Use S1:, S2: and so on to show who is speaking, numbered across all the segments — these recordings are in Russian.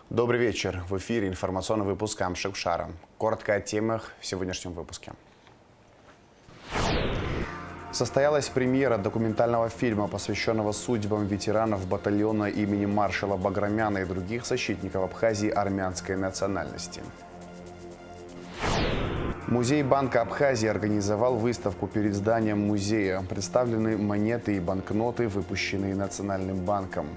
S1: Добрый вечер. В эфире информационный выпуск Амшикшара. Коротко о темах в сегодняшнем выпуске. Состоялась премьера документального фильма, посвященного судьбам ветеранов батальона имени маршала Баграмяна и других защитников Абхазии армянской национальности. Музей Банка Абхазии организовал выставку перед зданием музея. Представлены монеты и банкноты, выпущенные Национальным банком.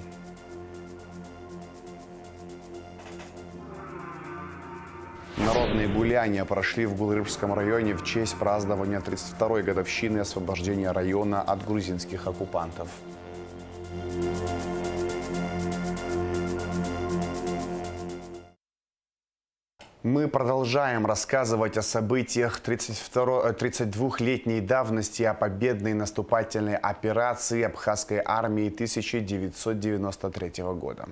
S1: Народные гуляния прошли в Гулрыбском районе в честь празднования 32-й годовщины освобождения района от грузинских оккупантов. Мы продолжаем рассказывать о событиях 32-летней давности, о победной наступательной операции абхазской армии 1993 года.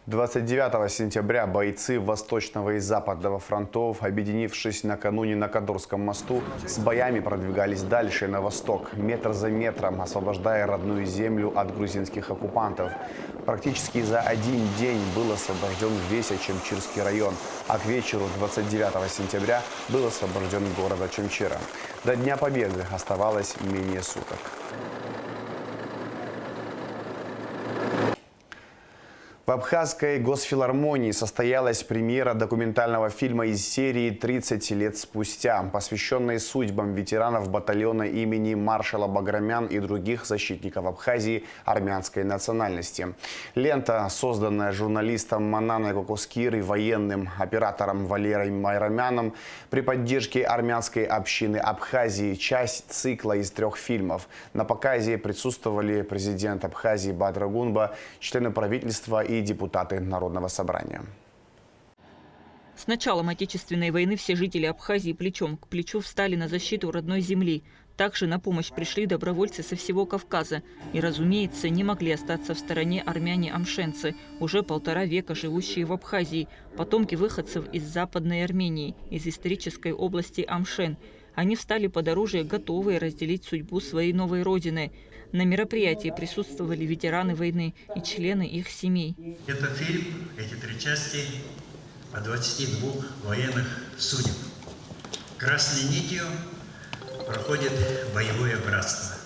S1: Двадцать 29 сентября бойцы Восточного и Западного фронтов, объединившись накануне на Кадурском мосту, с боями продвигались дальше на восток, метр за метром, освобождая родную землю от грузинских оккупантов. Практически за один день был освобожден весь Очамчирский район, а к вечеру 29 сентября был освобожден город Очамчира. До Дня Победы оставалось менее суток. В Абхазской госфилармонии состоялась премьера документального фильма из серии «30 лет спустя», посвященной судьбам ветеранов батальона имени маршала Баграмян и других защитников Абхазии армянской национальности. Лента, созданная журналистом Мананой Кокоскир и военным оператором Валерой Майрамяном при поддержке армянской общины Абхазии, часть цикла из 3 фильмов. На показе присутствовали президент Абхазии Бадыр Гунба, члены правительства и депутаты Народного собрания.
S2: С началом Отечественной войны все жители Абхазии плечом к плечу встали на защиту родной земли. Также на помощь пришли добровольцы со всего Кавказа. И, разумеется, не могли остаться в стороне армяне-амшенцы, уже 1,5 века живущие в Абхазии, потомки выходцев из Западной Армении, из исторической области Амшен. Они встали под оружие, готовые разделить судьбу своей новой родины. На мероприятии присутствовали ветераны войны и члены их семей.
S3: Это фильм, эти 3 части о 22 военных судеб. Красной нитью проходит боевое братство.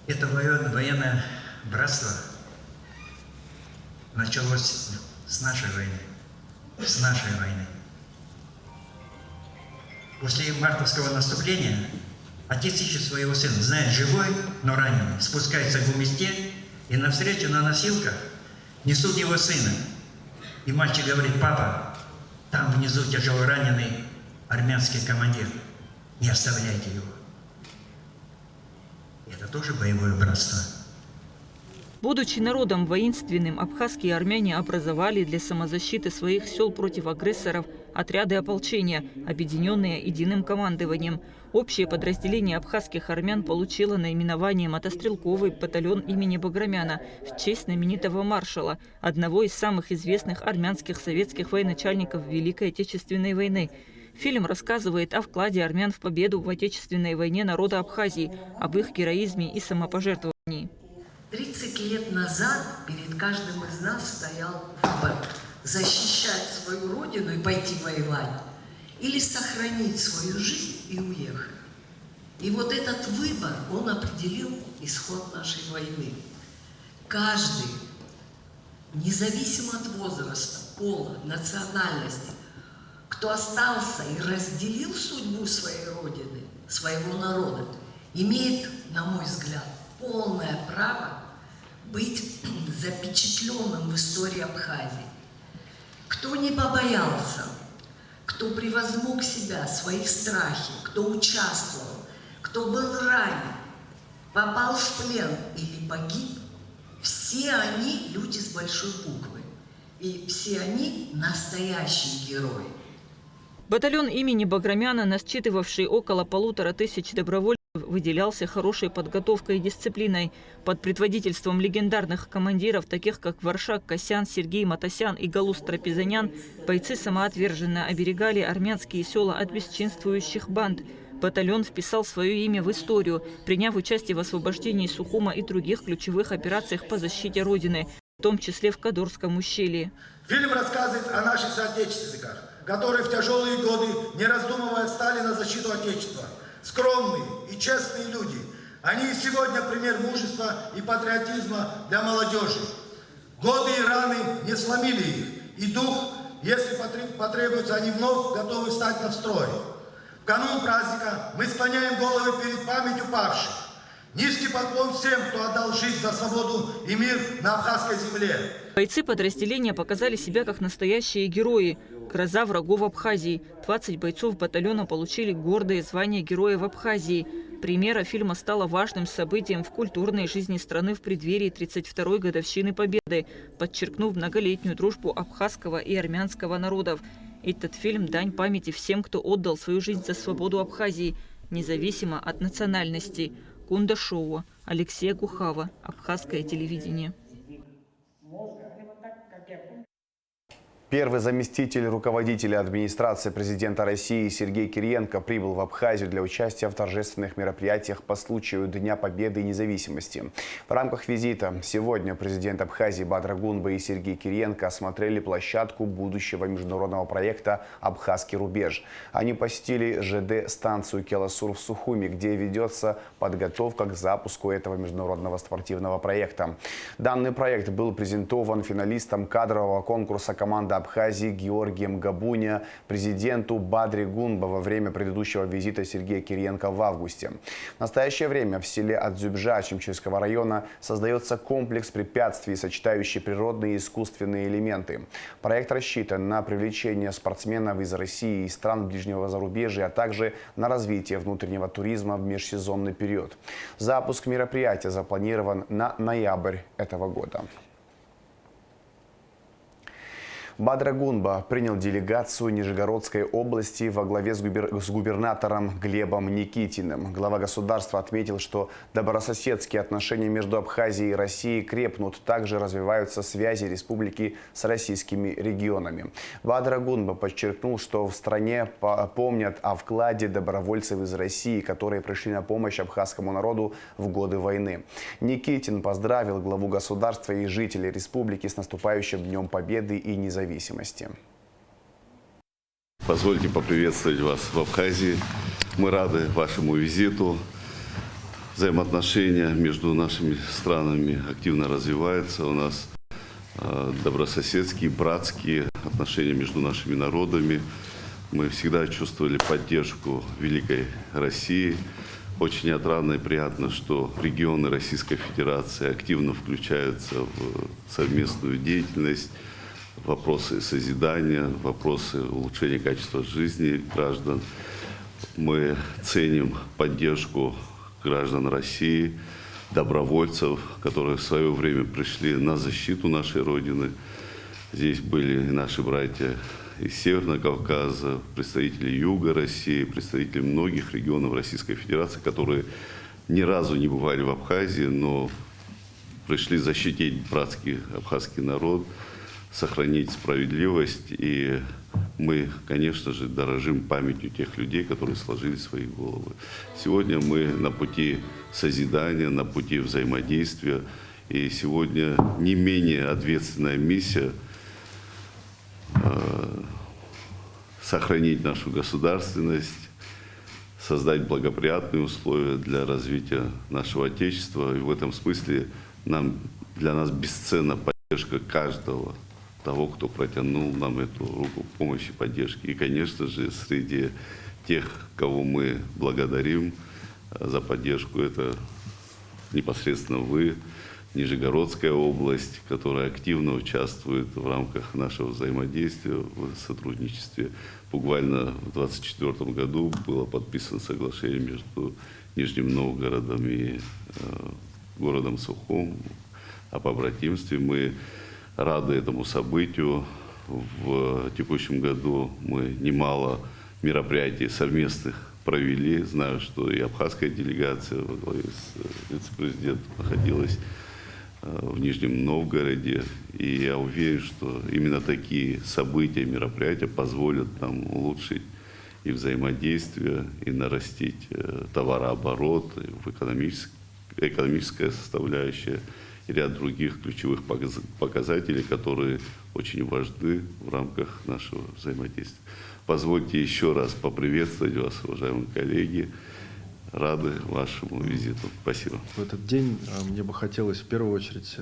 S3: Это военное братство началось с нашей войны. После мартовского наступления отец ищет своего сына, знает, живой, но раненый, спускается к уместе, и навстречу на носилках несут его сына. И мальчик говорит: папа, там внизу тяжело раненый армянский командир, не оставляйте его. Это тоже боевое братство.
S2: Будучи народом воинственным, абхазские армяне образовали для самозащиты своих сел против агрессоров отряды ополчения, объединенные единым командованием. Общее подразделение абхазских армян получило наименование «Мотострелковый батальон имени Баграмяна» в честь знаменитого маршала, одного из самых известных армянских советских военачальников Великой Отечественной войны. Фильм рассказывает о вкладе армян в победу в Отечественной войне народа Абхазии, об их героизме и самопожертвовании.
S4: 30 лет назад перед каждым из нас стоял выбор: защищать свою родину и пойти воевать, или сохранить свою жизнь и уехать. И вот этот выбор, он определил исход нашей войны. каждый, независимо от возраста, пола, национальности, кто остался и разделил судьбу своей родины, своего народа, имеет, на мой взгляд, полное право быть запечатленным в истории Абхазии. Кто не побоялся, кто превозмог себя, свои страхи, кто участвовал, кто был ранен, попал в плен или погиб, все они люди с большой буквы. И все они настоящие герои.
S2: Батальон имени Баграмяна, насчитывавший около 1500 добровольцев, выделялся хорошей подготовкой и дисциплиной. Под предводительством легендарных командиров, таких как Варшак Касян, Сергей Матасян и Галус Трапезанян, бойцы самоотверженно оберегали армянские села от бесчинствующих банд. Батальон вписал свое имя в историю, приняв участие в освобождении Сухума и других ключевых операциях по защите Родины, в том числе в Кадорском ущелье.
S5: Фильм рассказывает о наших соотечественниках, которые в тяжелые годы, не раздумывая, встали на защиту Отечества. Скромные и честные люди. Они и сегодня пример мужества и патриотизма для молодежи. Годы и раны не сломили их. И дух, если потребуется, они вновь готовы встать на строй. В канун праздника мы склоняем головы перед памятью павших. Низкий поклон всем, кто отдал жизнь за свободу и мир на абхазской земле.
S2: Бойцы подразделения показали себя как настоящие герои. Гроза врагов Абхазии. 20 бойцов батальона получили гордое звание Героев Абхазии. Премьера фильма стала важным событием в культурной жизни страны в преддверии 32-й годовщины Победы, подчеркнув многолетнюю дружбу абхазского и армянского народов. Этот фильм – дань памяти всем, кто отдал свою жизнь за свободу Абхазии, независимо от национальности. Кунда Шоу, Алексея Гухава, Абхазское телевидение.
S1: Первый заместитель руководителя администрации президента России Сергей Кириенко прибыл в Абхазию для участия в торжественных мероприятиях по случаю Дня Победы и Независимости. В рамках визита сегодня президент Абхазии Бадр Гунба и Сергей Кириенко осмотрели площадку будущего международного проекта «Абхазский рубеж». Они посетили ЖД-станцию Келасур в Сухуми, где ведется подготовка к запуску этого международного спортивного проекта. Данный проект был презентован финалистам кадрового конкурса команды Абхазии Георгием Габуня президенту Бадре Гунба во время предыдущего визита Сергея Кириенко в августе. В настоящее время в селе Адзюбжа Чимчирского района создается комплекс препятствий, сочетающий природные и искусственные элементы. Проект рассчитан на привлечение спортсменов из России и стран ближнего зарубежья, а также на развитие внутреннего туризма в межсезонный период. Запуск мероприятия запланирован на ноябрь этого года. Бадр Гунба принял делегацию Нижегородской области во главе с губернатором Глебом Никитиным. Глава государства отметил, что добрососедские отношения между Абхазией и Россией крепнут. Также развиваются связи республики с российскими регионами. Бадр Гунба подчеркнул, что в стране помнят о вкладе добровольцев из России, которые пришли на помощь абхазскому народу в годы войны. Никитин поздравил главу государства и жителей республики с наступающим Днем Победы и Независимости.
S6: Позвольте поприветствовать вас в Абхазии. Мы рады вашему визиту. Взаимоотношения между нашими странами активно развиваются. У нас добрососедские, братские отношения между нашими народами. Мы всегда чувствовали поддержку Великой России. Очень отрадно и приятно, что регионы Российской Федерации активно включаются в совместную деятельность, вопросы созидания, вопросы улучшения качества жизни граждан. Мы ценим поддержку граждан России, добровольцев, которые в свое время пришли на защиту нашей Родины. Здесь были наши братья из Северного Кавказа, представители Юга России, представители многих регионов Российской Федерации, которые ни разу не бывали в Абхазии, но пришли защитить братский абхазский народ, сохранить справедливость. И мы, конечно же, дорожим памятью тех людей, которые сложили свои головы. Сегодня мы на пути созидания, на пути взаимодействия. И сегодня не менее ответственная миссия сохранить нашу государственность, создать благоприятные условия для развития нашего Отечества. И в этом смысле Для нас бесценна поддержка каждого того, кто протянул нам эту руку помощи, поддержки. И, конечно же, среди тех, кого мы благодарим за поддержку, это непосредственно вы, Нижегородская область, которая активно участвует в рамках нашего взаимодействия, в сотрудничестве. Буквально в 2024 году было подписано соглашение между Нижним Новгородом и городом Сухум о побратимстве. Мы рады этому событию. В текущем году мы немало мероприятий совместных провели. Знаю, что и абхазская делегация во главе с вице-президентом находилась в Нижнем Новгороде. И я уверен, что именно такие события, мероприятия позволят нам улучшить и взаимодействие, и нарастить товарооборот, в экономическая составляющая и ряд других ключевых показателей, которые очень важны в рамках нашего взаимодействия. Позвольте еще раз поприветствовать вас, уважаемые коллеги. Рады вашему визиту. Спасибо.
S7: В этот день мне бы хотелось в первую очередь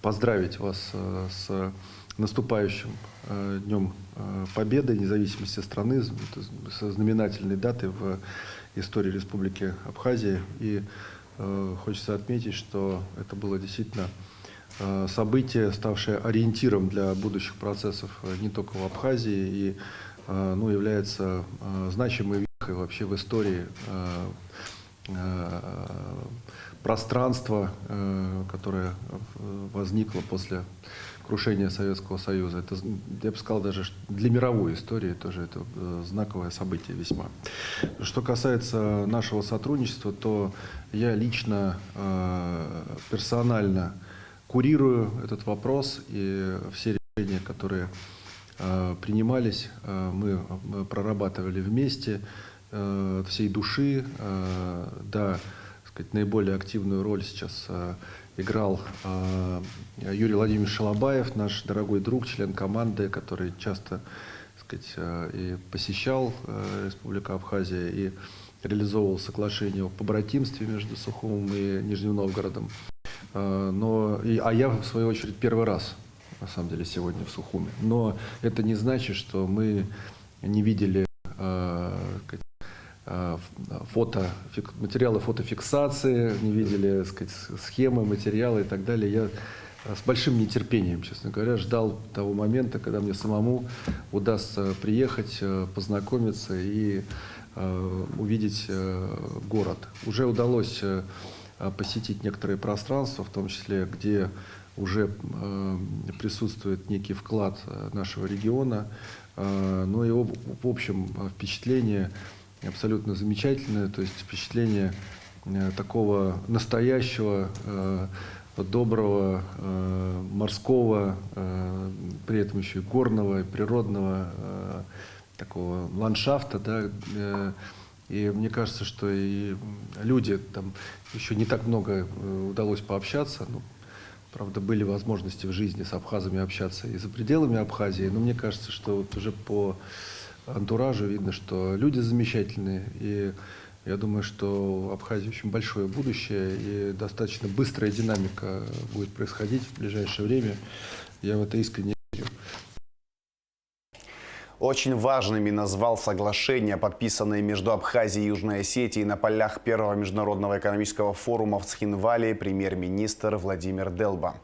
S7: поздравить вас с наступающим Днем Победы, независимости страны, со знаменательной датой в истории Республики Абхазия. И хочется отметить, что это было действительно событие, ставшее ориентиром для будущих процессов не только в Абхазии, и является значимой вехой вообще в истории пространства, которое возникло после крушения Советского Союза. Это, я бы сказал, даже для мировой истории тоже это знаковое событие весьма. Что касается нашего сотрудничества, то я лично, персонально курирую этот вопрос, и все решения, которые принимались, мы прорабатывали вместе, всей души. Да, сказать, наиболее активную роль сейчас играл Юрий Владимирович Шалабаев, наш дорогой друг, член команды, который часто, сказать, и посещал Республику Абхазия и реализовывал соглашение о побратимстве между Сухумом и Нижним Новгородом. А я, в свою очередь, первый раз, на самом деле, сегодня в Сухуме. Но это не значит, что мы не видели материалы фотофиксации, не видели, сказать, схемы, материалы и так далее. Я с большим нетерпением, честно говоря, ждал того момента, когда мне самому удастся приехать, познакомиться и увидеть город. Уже удалось посетить некоторые пространства, в том числе, где уже присутствует некий вклад нашего региона. Но и в общем впечатление абсолютно замечательное, то есть впечатление такого настоящего, доброго, морского, при этом еще и горного, природного такого ландшафта, да, и мне кажется, что и люди, там еще не так много удалось пообщаться, правда, были возможности в жизни с абхазами общаться и за пределами Абхазии, но мне кажется, что вот уже по антуражу видно, что люди замечательные, и я думаю, что в Абхазии очень большое будущее, и достаточно быстрая динамика будет происходить в ближайшее время. Я в это искренне верю.
S1: Очень важными назвал соглашения, подписанные между Абхазией и Южной Осетией на полях первого международного экономического форума в Цхинвале премьер-министр Владимир Делба.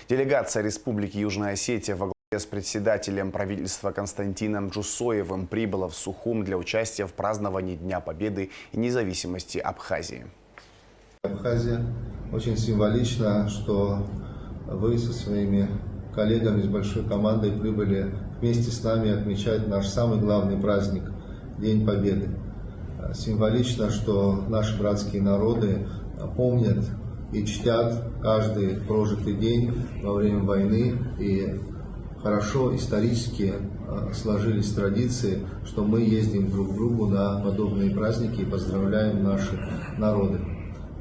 S1: Делегация Республики Южная Осетия во главе с председателем правительства Константином Джусоевым прибыла в Сухум для участия в праздновании Дня Победы и независимости Абхазии.
S8: Абхазия очень символично, что вы со своими коллегами, с большой командой прибыли вместе с нами отмечать наш самый главный праздник – День Победы. Символично, что наши братские народы помнят и чтят каждый прожитый день во время войны, и хорошо исторически сложились традиции, что мы ездим друг к другу на подобные праздники и поздравляем наши народы.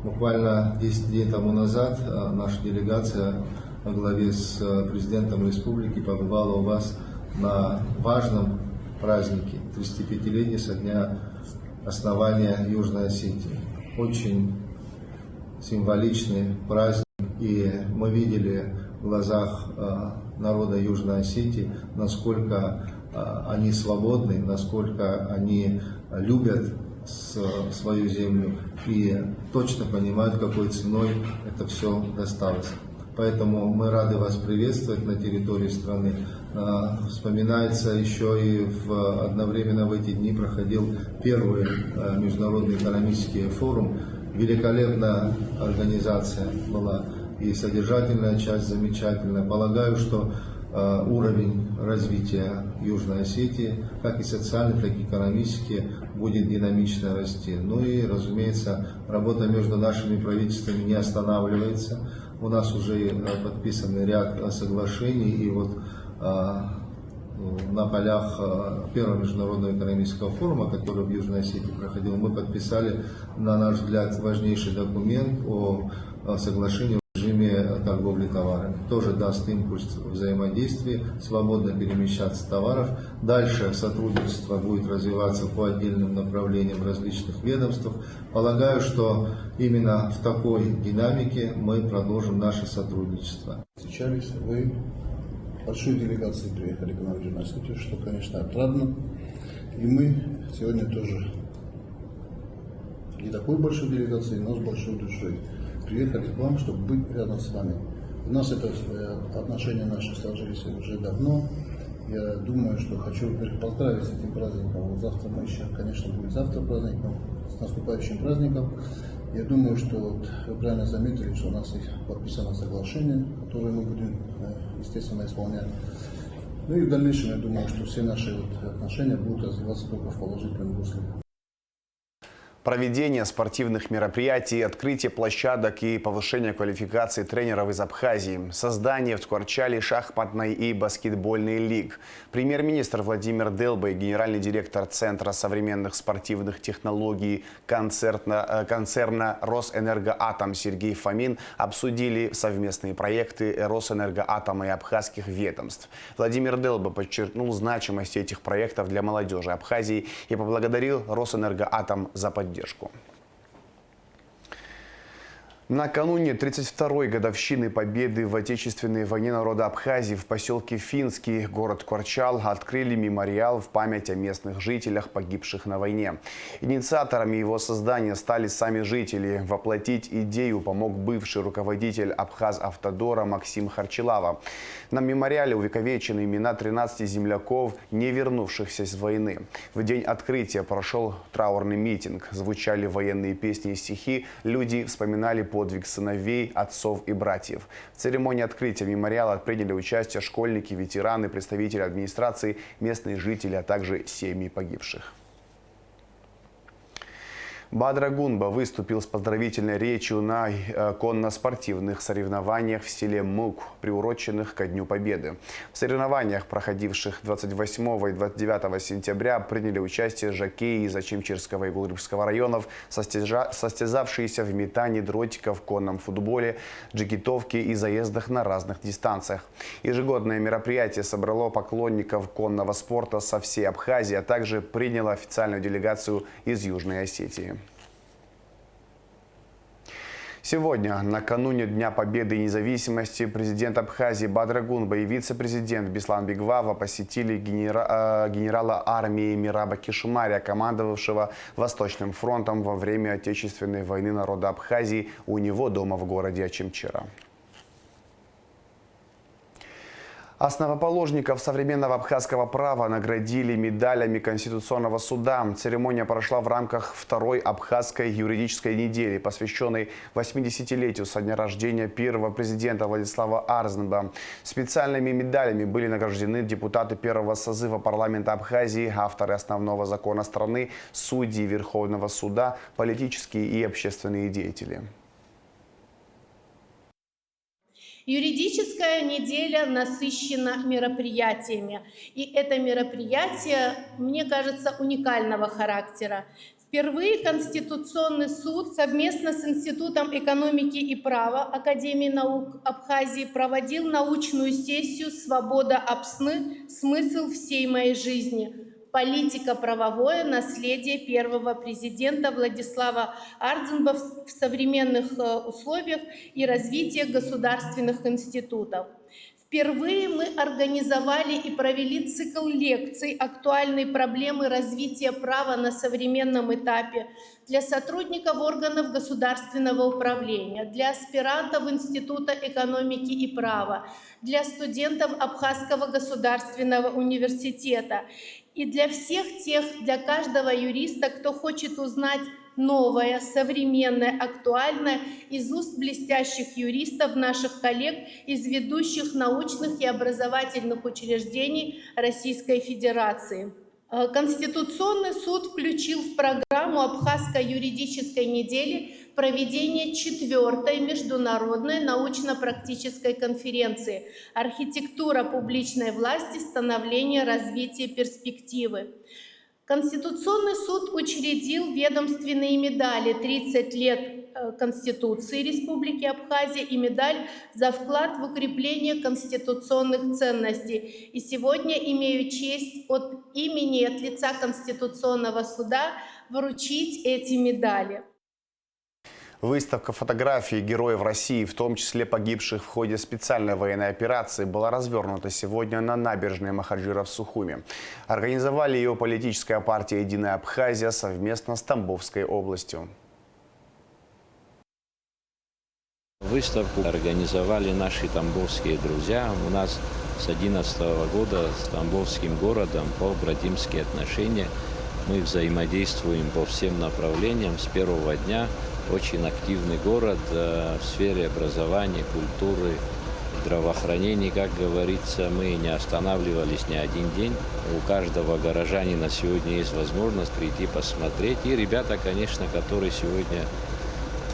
S8: Буквально 10 дней тому назад наша делегация во главе с президентом республики побывала у вас на важном празднике, 35-летие со дня основания Южной Осетии. Очень символичный праздник, И мы видели в глазах народа Южной Осетии, насколько они свободны, насколько они любят свою землю и точно понимают, какой ценой это все досталось. Поэтому мы рады вас приветствовать на территории страны. Вспоминается еще и одновременно в эти дни проходил первый международный экономический форум. Великолепная организация была и содержательная часть замечательная. Полагаю, что уровень развития Южной Осетии, как и социальный, так и экономически, будет динамично расти. Ну и, разумеется, работа между нашими правительствами не останавливается. У нас уже подписан ряд соглашений, и вот на полях первого международного экономического форума, который в Южной Осетии проходил, мы подписали, на наш взгляд, важнейший документ о соглашении в режиме торговли товарами. Тоже даст импульс взаимодействия, свободно перемещаться товаров. Дальше сотрудничество будет развиваться по отдельным направлениям различных ведомств. Полагаю, что именно в такой динамике мы продолжим наше сотрудничество.
S9: Встречались, вы большой делегацией приехали к нам в Южную Осетию, что, конечно, отрадно. И мы сегодня тоже не такой большой делегацией, но с большой душой приехали к вам, чтобы быть рядом с вами. У нас это отношения наши сложились уже давно. Я думаю, что хочу, во-первых, поздравить с этим праздником. Вот завтра мы еще, конечно, будет завтра праздник, но с наступающим праздником. Я думаю, что вот вы правильно заметили, что у нас подписано соглашение, которое мы будем, естественно, исполнять. Ну и в дальнейшем, я думаю, что все наши отношения будут развиваться только в положительном русле.
S1: Проведение спортивных мероприятий, открытие площадок и повышение квалификации тренеров из Абхазии, создание в Ткварчале шахматной и баскетбольной лиг. Премьер-министр Владимир Делба и генеральный директор Центра современных спортивных технологий концерна «Росэнергоатом» Сергей Фомин обсудили совместные проекты «Росэнергоатома» и абхазских ведомств. Владимир Делба подчеркнул значимость этих проектов для молодежи Абхазии и поблагодарил «Росэнергоатом» за поддержку. Накануне 32-й годовщины победы в Отечественной войне народа Абхазии в поселке Финский, город Ткварчал, открыли мемориал в память о местных жителях, погибших на войне. Инициаторами его создания стали сами жители. Воплотить идею помог бывший руководитель Абхаз-Автодора Максим Харчилава. На мемориале увековечены имена 13 земляков, не вернувшихся с войны. В день открытия прошел траурный митинг. Звучали военные песни и стихи. Люди вспоминали подвиг сыновей, отцов и братьев. В церемонии открытия мемориала приняли участие школьники, ветераны, представители администрации, местные жители, а также семьи погибших. Бадра Гунба выступил с поздравительной речью на конно-спортивных соревнованиях в селе Мук, приуроченных ко Дню Победы. В соревнованиях, проходивших 28 и 29 сентября, приняли участие жокеи из Ачимчирского и Гулрыбского районов, состязавшиеся в метании дротиков, конном футболе, джигитовке и заездах на разных дистанциях. Ежегодное мероприятие собрало поклонников конного спорта со всей Абхазии, а также приняло официальную делегацию из Южной Осетии. Сегодня, накануне Дня Победы и независимости, президент Абхазии Бадра Гунба и вице-президент Беслан Бигвава посетили генерала армии Мираба Кишмария, командовавшего Восточным фронтом во время Отечественной войны народа Абхазии у него дома в городе Ачимчира. Основоположников современного абхазского права наградили медалями Конституционного суда. Церемония прошла в рамках второй абхазской юридической недели, посвященной 80-летию со дня рождения первого президента Владислава Арзенба. Специальными медалями были награждены депутаты первого созыва парламента Абхазии, авторы основного закона страны, судьи Верховного суда, политические и общественные деятели.
S10: Юридическая неделя насыщена мероприятиями. И это мероприятие, мне кажется, уникального характера. Впервые Конституционный суд совместно с Институтом экономики и права Академии наук Абхазии проводил научную сессию «Свобода Апсны. Смысл всей моей жизни». политико-правовое наследие первого президента Владислава Ардзинба в современных условиях и развитие государственных институтов. Впервые мы организовали и провели цикл лекций «Актуальные проблемы развития права на современном этапе» для сотрудников органов государственного управления, для аспирантов Института экономики и права, для студентов Абхазского государственного университета и для всех тех, для каждого юриста, кто хочет узнать новое, современное, актуальное из уст блестящих юристов, наших коллег из ведущих научных и образовательных учреждений Российской Федерации. Конституционный суд включил в программу Абхазской юридической недели проведение 4-й международной научно-практической конференции «Архитектура публичной власти. Становление, развитие, перспективы». Конституционный суд учредил ведомственные медали «30 лет Конституции Республики Абхазия» и медаль «За вклад в укрепление конституционных ценностей». И сегодня имею честь от имени и от лица Конституционного суда вручить эти медали.
S1: Выставка фотографий героев России, в том числе погибших в ходе специальной военной операции, была развернута сегодня на набережной Махаджира в Сухуми. Организовали ее политическая партия «Единая Абхазия» совместно с Тамбовской областью.
S11: Выставку организовали наши тамбовские друзья. У нас с 2011 года с тамбовским городом по-братимские отношения. Мы взаимодействуем по всем направлениям с первого дня. Очень активный город в сфере образования, культуры, здравоохранения. Как говорится, мы не останавливались ни один день. У каждого горожанина сегодня есть возможность прийти посмотреть. И ребята, конечно, которые сегодня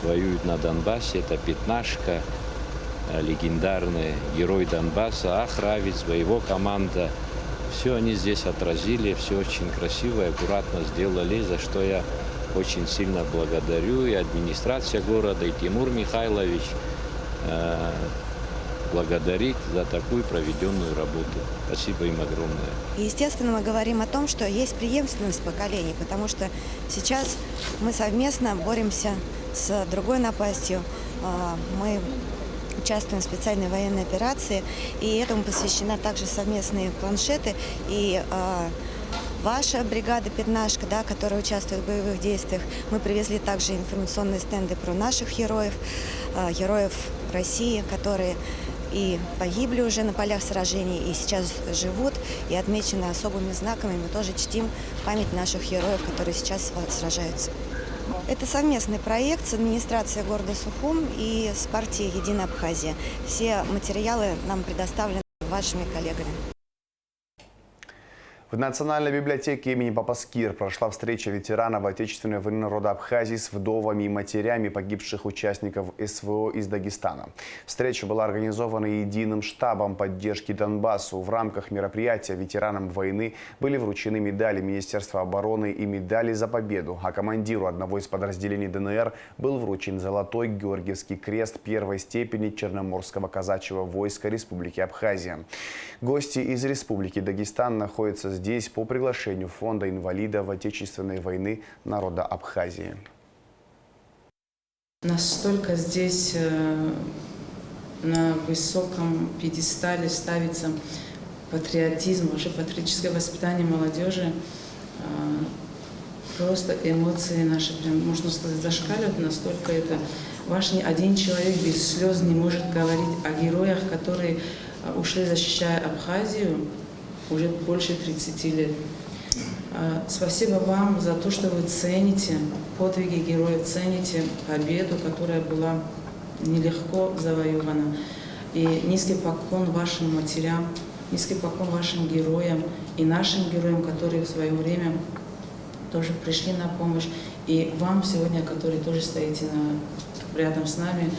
S11: воюют на Донбассе, это Пятнашка, легендарный герой Донбасса, Ахравец, его команда. Все они здесь отразили, все очень красиво и аккуратно сделали, за что я очень сильно благодарю и администрация города, и Тимур Михайлович благодарить за такую проведенную работу. Спасибо им огромное.
S12: Естественно, мы говорим о том, что есть преемственность поколений, потому что сейчас мы совместно боремся с другой напастью. Мы участвуем в специальной военной операции, и этому посвящена также совместные планшеты. И ваша бригада «Пятнашка», да, которая участвует в боевых действиях, мы привезли также информационные стенды про наших героев, героев России, которые и погибли уже на полях сражений, и сейчас живут, и отмечены особыми знаками. Мы тоже чтим память наших героев, которые сейчас сражаются. Это совместный проект с администрацией города Сухум и с партией «Единая Абхазия». Все материалы нам предоставлены вашими коллегами.
S1: В Национальной библиотеке имени Папаскир прошла встреча ветеранов Отечественной войны народа Абхазии с вдовами и матерями погибших участников СВО из Дагестана. Встреча была организована единым штабом поддержки Донбассу. В рамках мероприятия ветеранам войны были вручены медали Министерства обороны и медали за победу, а командиру одного из подразделений ДНР был вручен золотой Георгиевский крест первой степени Черноморского казачьего войска Республики Абхазия. Гости из Республики Дагестан находятся здесь по приглашению Фонда инвалидов Отечественной войны народа Абхазии.
S13: Настолько здесь на высоком пьедестале ставится патриотизм, уже патриотическое воспитание молодежи. Просто эмоции наши, прям, можно сказать, зашкаливают. Настолько это ваш ни один человек без слез не может говорить о героях, которые ушли, защищая Абхазию уже больше 30 лет. Спасибо вам за то, что вы цените подвиги героев, цените победу, которая была нелегко завоевана. И низкий поклон вашим матерям, низкий поклон вашим героям и нашим героям, которые в свое время тоже пришли на помощь. И вам сегодня, которые тоже стоите рядом с нами,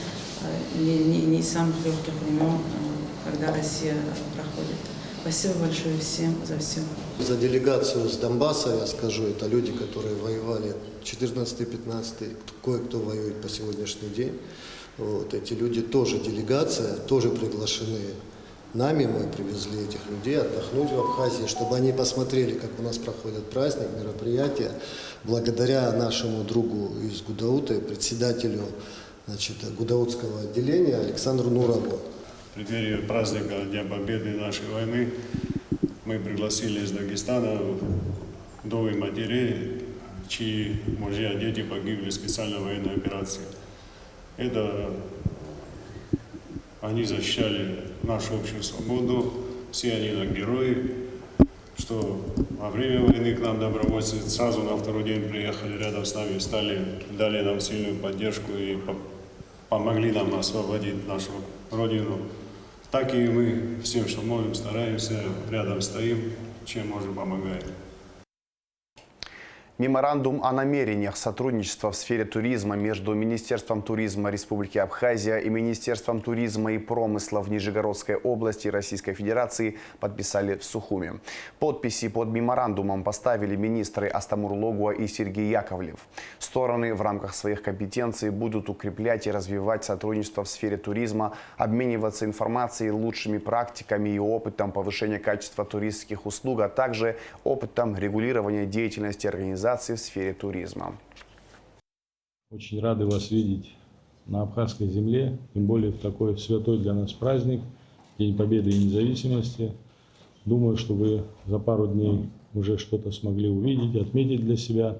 S13: не из самых легких времен, когда Россия проходит. Спасибо большое всем за все.
S14: За делегацию с Донбасса, я скажу, это люди, которые воевали 14-15, кое-кто воюет по сегодняшний день. Вот, эти люди тоже делегация, тоже приглашены нами. Мы привезли этих людей отдохнуть в Абхазии, чтобы они посмотрели, как у нас проходит праздник, мероприятия. Благодаря нашему другу из Гудаута, председателю Гудаутского отделения Александру Нурову.
S15: В преддверии праздника Дня Победы нашей войны мы пригласили из Дагестана вдовы матерей, чьи мужья, дети погибли в специальной военной операции. Они защищали нашу общую свободу, все они герои, что во время войны к нам добровольцы сразу на второй день приехали рядом с нами, встали, дали нам сильную поддержку и помогли нам освободить нашу родину. Так и мы всем, что можем, стараемся, рядом стоим, чем можем, помогаем.
S1: Меморандум о намерениях сотрудничества в сфере туризма между Министерством туризма Республики Абхазия и Министерством туризма и промысла в Нижегородской области Российской Федерации подписали в Сухуми. Подписи под меморандумом поставили министры Астамур Логуа и Сергей Яковлев. Стороны в рамках своих компетенций будут укреплять и развивать сотрудничество в сфере туризма, обмениваться информацией, лучшими практиками и опытом повышения качества туристских услуг, а также опытом регулирования деятельности организаций в сфере туризма.
S16: Очень рады вас видеть на абхазской земле, тем более в такой святой для нас праздник, День Победы и Независимости. Думаю, что вы за пару дней уже что-то смогли увидеть, отметить для себя.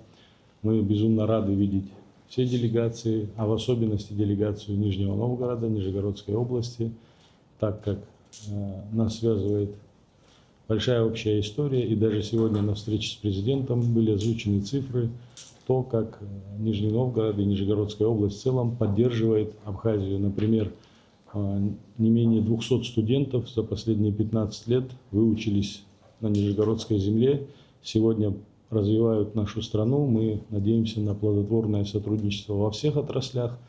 S16: Мы безумно рады видеть все делегации, а в особенности делегацию Нижнего Новгорода, Нижегородской области, так как нас связывает большая общая история, и даже сегодня на встрече с президентом были озвучены цифры, то, как Нижний Новгород и Нижегородская область в целом поддерживает Абхазию. Например, не менее 200 студентов за последние 15 лет выучились на Нижегородской земле, сегодня развивают нашу страну. Мы надеемся на плодотворное сотрудничество во всех отраслях.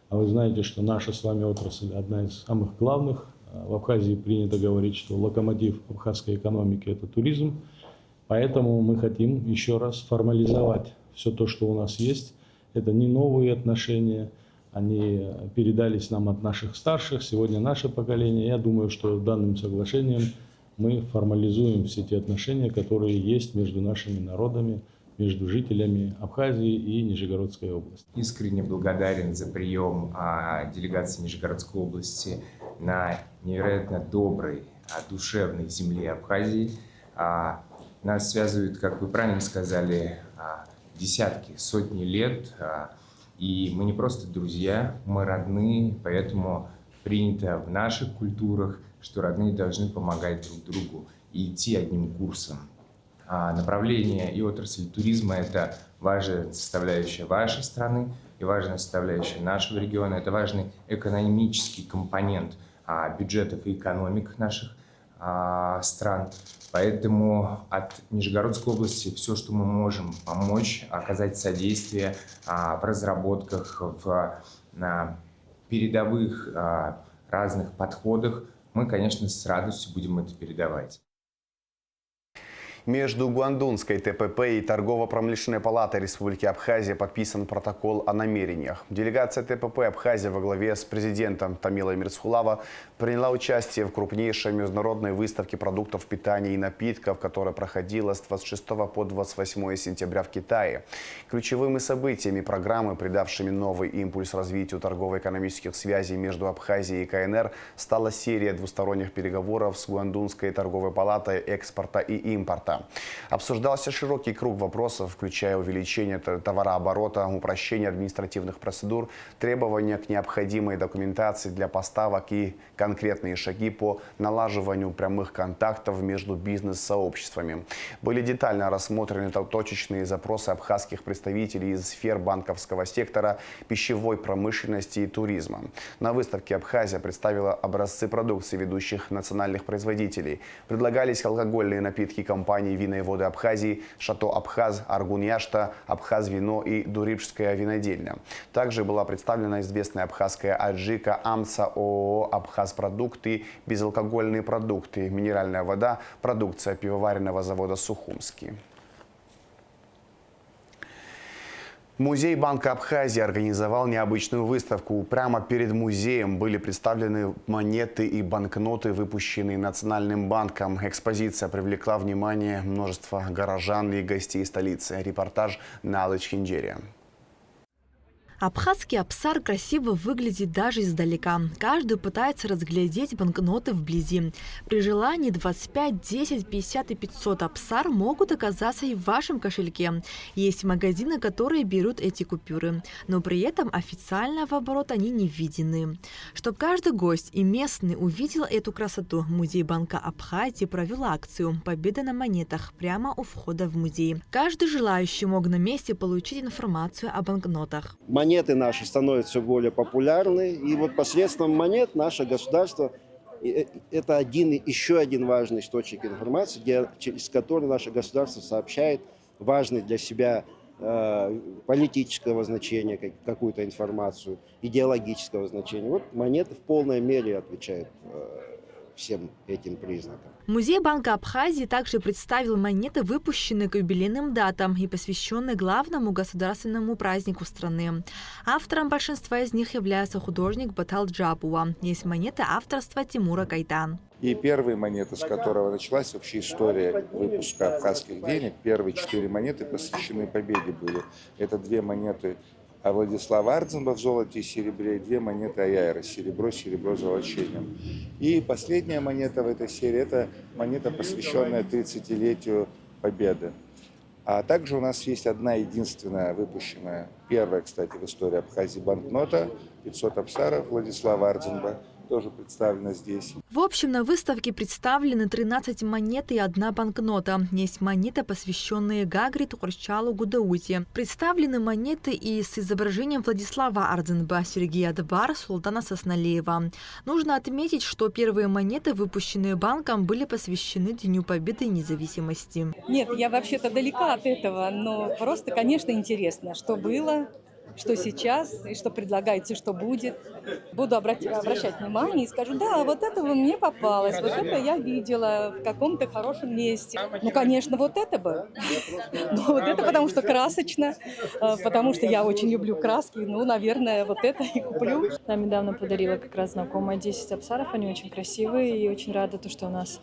S16: А вы знаете, что наша с вами отрасль одна из самых главных. В Абхазии принято говорить, что локомотив абхазской экономики – это туризм. Поэтому мы хотим еще раз формализовать все то, что у нас есть. Это не новые отношения, они передались нам от наших старших, сегодня наше поколение. Я думаю, что данным соглашением мы формализуем все те отношения, которые есть между нашими народами, между жителями Абхазии и Нижегородской области.
S17: Искренне благодарен за прием делегации Нижегородской области на невероятно доброй, душевной земле Абхазии. Нас связывают, как вы правильно сказали, десятки, сотни лет. И мы не просто друзья, мы родные, поэтому принято в наших культурах, что родные должны помогать друг другу и идти одним курсом. Направление и отрасль туризма – это важная составляющая вашей страны и важная составляющая нашего региона. Это важный экономический компонент бюджетов и экономик наших стран. Поэтому от Нижегородской области все, что мы можем помочь, оказать содействие в разработках, в передовых разных подходах, мы, конечно, с радостью будем это передавать.
S1: Между Гуандунской ТПП и Торгово-промышленной палатой Республики Абхазия подписан протокол о намерениях. Делегация ТПП Абхазия во главе с президентом Тамилой Мирсхулава приняла участие в крупнейшей международной выставке продуктов питания и напитков, которая проходила с 26 по 28 сентября в Китае. Ключевыми событиями программы, придавшими новый импульс развитию торгово-экономических связей между Абхазией и КНР, стала серия двусторонних переговоров с Гуандунской торговой палатой экспорта и импорта. Обсуждался широкий круг вопросов, включая увеличение товарооборота, упрощение административных процедур, требования к необходимой документации для поставок и конкретные шаги по налаживанию прямых контактов между бизнес-сообществами. Были детально рассмотрены точечные запросы абхазских представителей из сфер банковского сектора, пищевой промышленности и туризма. На выставке Абхазия представила образцы продукции ведущих национальных производителей. Предлагались алкогольные напитки компаний «Вина и воды Абхазии», «Шато Абхаз», «Аргун-Яшта», «Абхаз-Вино» и «Дурипская винодельня». Также была представлена известная абхазская аджика АМСА ООО «Абхаз-продукты», безалкогольные продукты, минеральная вода, продукция пивоваренного завода «Сухумский». Музей Банка Абхазии организовал необычную выставку. Прямо перед музеем были представлены монеты и банкноты, выпущенные Национальным банком. Экспозиция привлекла внимание множества горожан и гостей столицы. Репортаж Налыч Хинджерия.
S18: Абхазский абсар красиво выглядит даже издалека. Каждый пытается разглядеть банкноты вблизи. При желании 25, 10, 50 и 500 абсар могут оказаться и в вашем кошельке. Есть магазины, которые берут эти купюры, но при этом официально в оборот они не введены. Чтобы каждый гость и местный увидел эту красоту, Музей Банка Абхазии провел акцию «Победа на монетах» прямо у входа в музей. Каждый желающий мог на месте получить информацию о банкнотах.
S19: Монеты наши становятся все более популярны, и вот посредством монет наше государство – это еще один важный источник информации, через который наше государство сообщает важный для себя политического значения какую-то информацию, идеологического значения. Вот монеты в полной мере отвечают всем этим признакам.
S18: Музей Банка Абхазии также представил монеты, выпущенные к юбилейным датам и посвященные главному государственному празднику страны. Автором большинства из них является художник Батал Джабуа. Есть монеты авторства Тимура Кайтан.
S20: И первые монеты, с которого началась вообще история выпуска абхазских денег, первые 4 монеты посвящены победе были. Это 2 монеты Владислава Ардзенба в золоте и серебре, и 2 монеты Аяйра, серебро золочением. И последняя монета в этой серии – это монета, посвященная 30-летию Победы. А также у нас есть одна единственная выпущенная, первая, кстати, в истории Абхазии банкнота, 500 абсаров Владислава Ардзенба, тоже представлена здесь.
S18: В общем, на выставке представлены 13 монет и 1 банкнота. Есть монеты, посвященные Гагре, Тухарчалу, Гудауте. Представлены монеты и с изображением Владислава Ардзенба, Сергея Адбар, Султана Сосналеева. Нужно отметить, что первые монеты, выпущенные банком, были посвящены Дню Победы и независимости.
S21: Нет, я вообще-то далека от этого, но просто, конечно, интересно, что было, что сейчас, и что предлагаете, что будет. Буду обращать внимание и скажу, да, вот это мне попалось, вот это я видела в каком-то хорошем месте. Ну, конечно, вот это бы. Ну, вот это потому что красочно, потому что я очень люблю краски, ну, наверное, вот это и куплю.
S22: Нам недавно подарила как раз знакомая 10 абсаров, они очень красивые и очень рада, что у нас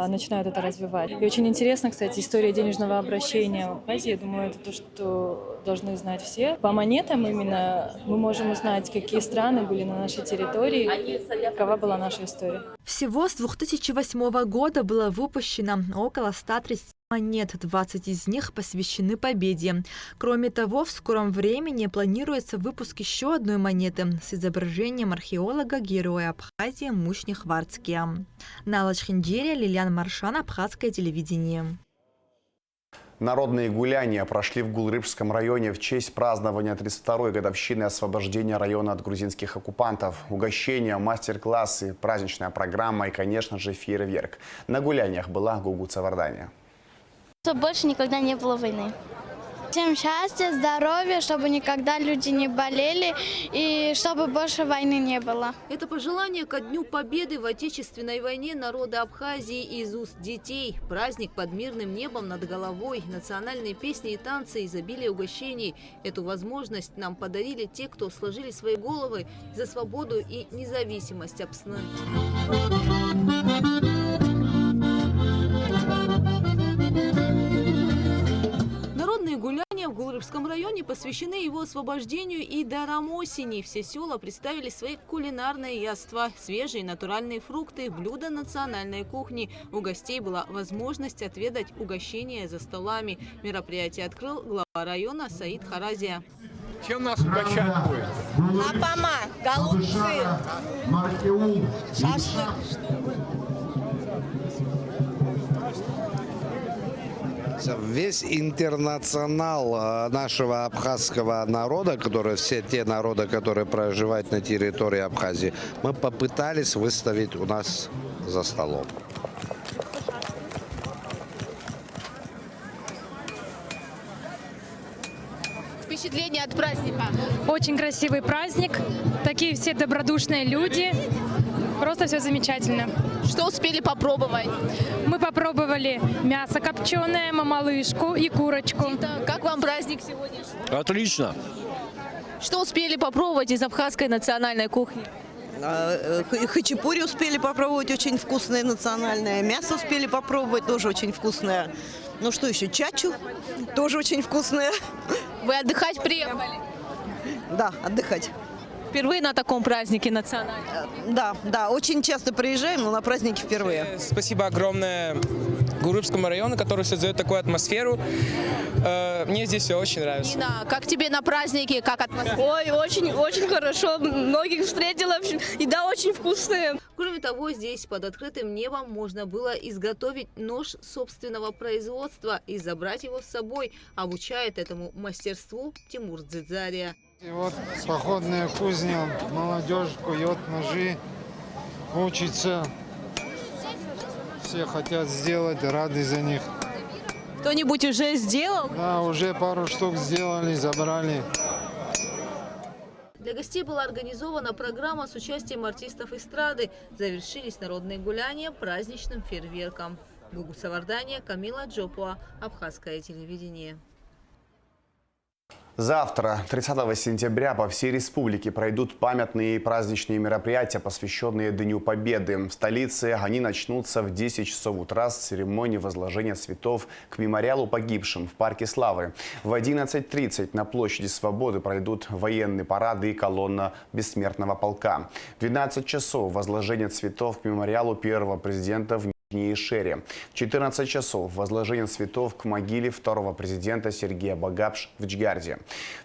S22: начинают это развивать. И очень интересно, кстати, история денежного обращения в Абхазии. Я думаю, это то, что должны знать все. По монетам именно мы можем узнать, какие страны были на нашей территории, какова была наша история.
S18: Всего с 2008 года было выпущено около 130 монет, 20 из них посвящены победе. Кроме того, в скором времени планируется выпуск еще одной монеты с изображением археолога-героя Абхазии Мушни Хварцкия. Налыч Хинджерия, Лилиан Маршан, Абхазское телевидение.
S1: Народные гуляния прошли в Гулрыбском районе в честь празднования 32-й годовщины освобождения района от грузинских оккупантов. Угощения, мастер-классы, праздничная программа и, конечно же, фейерверк. На гуляниях была Гугуца Вардания.
S23: Чтобы больше никогда не было войны. Всем счастья, здоровья, чтобы никогда люди не болели и чтобы больше войны не было.
S24: Это пожелание ко Дню Победы в Отечественной войне народа Абхазии из уст детей. Праздник под мирным небом над головой, национальные песни и танцы, изобилие угощений. Эту возможность нам подарили те, кто сложили свои головы за свободу и независимость Абсны. Народные гуляния в Гулрыбском районе посвящены его освобождению и дарам осени. Все села представили свои кулинарные яства, свежие натуральные фрукты, блюда национальной кухни. У гостей была возможность отведать угощения за столами. Мероприятие открыл глава района Саид Харазия.
S25: Чем нас угощать будет?
S26: Апама, голубцы, шашлык.
S27: Весь интернационал нашего абхазского народа, все те народы, которые проживают на территории Абхазии, мы попытались выставить у нас за столом.
S28: Впечатление от праздника?
S29: Очень красивый праздник, такие все добродушные люди, просто все замечательно.
S28: Что успели попробовать?
S2: Мы попробовали мясо копченое, мамалышку и курочку.
S28: Как вам праздник сегодняшний?
S3: Отлично.
S28: Что успели попробовать из абхазской национальной кухни?
S4: Хачапури успели попробовать, очень вкусное национальное. Мясо успели попробовать, тоже очень вкусное. Ну что еще, чачу, тоже очень вкусное.
S28: Вы отдыхать приехали?
S4: Да, отдыхать.
S28: Впервые на таком празднике национальном?
S4: Да, очень часто приезжаем, но на праздники впервые.
S5: Спасибо огромное Гурыбскому району, который создает такую атмосферу. Мне здесь все очень нравится.
S28: Нина, как тебе на празднике, как атмосфера?
S6: Ой, очень хорошо. Многих встретила. Еда очень вкусная.
S24: Кроме того, здесь под открытым небом можно было изготовить нож собственного производства и забрать его с собой. Обучает этому мастерству Тимур Дзидзария.
S7: И вот походная кузня, молодежь кует ножи, учится. Все хотят сделать, рады за них.
S28: Кто-нибудь уже сделал?
S7: Да, уже пару штук сделали, забрали.
S24: Для гостей была организована программа с участием артистов эстрады. Завершились народные гуляния праздничным фейерверком. Гугу Савардания, Камила Джопуа, Абхазское телевидение.
S1: Завтра, 30 сентября, по всей республике пройдут памятные и праздничные мероприятия, посвященные Дню Победы. В столице они начнутся в 10 часов утра с церемонии возложения цветов к мемориалу погибшим в Парке Славы. В 11:30 на площади Свободы пройдут военные парады и колонна Бессмертного полка. В 12 часов возложение цветов к мемориалу первого президента в Ишере. В 14 часов возложение цветов к могиле второго президента Сергея Багапш в Джгарде.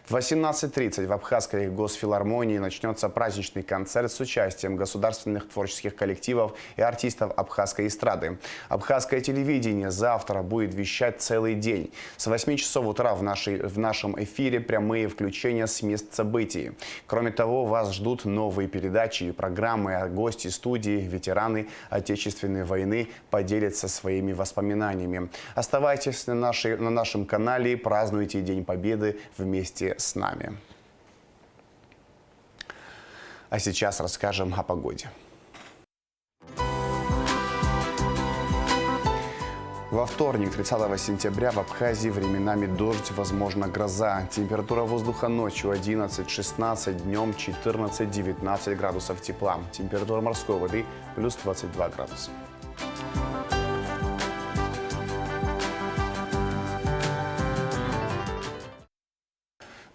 S1: В 18:30 в Абхазской госфилармонии начнется праздничный концерт с участием государственных творческих коллективов и артистов абхазской эстрады. Абхазское телевидение завтра будет вещать целый день. С 8 часов утра в нашем эфире прямые включения с мест событий. Кроме того, вас ждут новые передачи и программы, а гости студии, ветераны Отечественной войны поделятся своими воспоминаниями. Оставайтесь на нашем канале и празднуйте День Победы вместе с нами. А сейчас расскажем о погоде. Во вторник, 30 сентября, в Абхазии временами дождь, возможно гроза. Температура воздуха ночью 11-16, днем 14-19 градусов тепла. Температура морской воды плюс 22 градуса.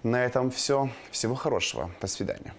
S1: На этом все. Всего хорошего. До свидания.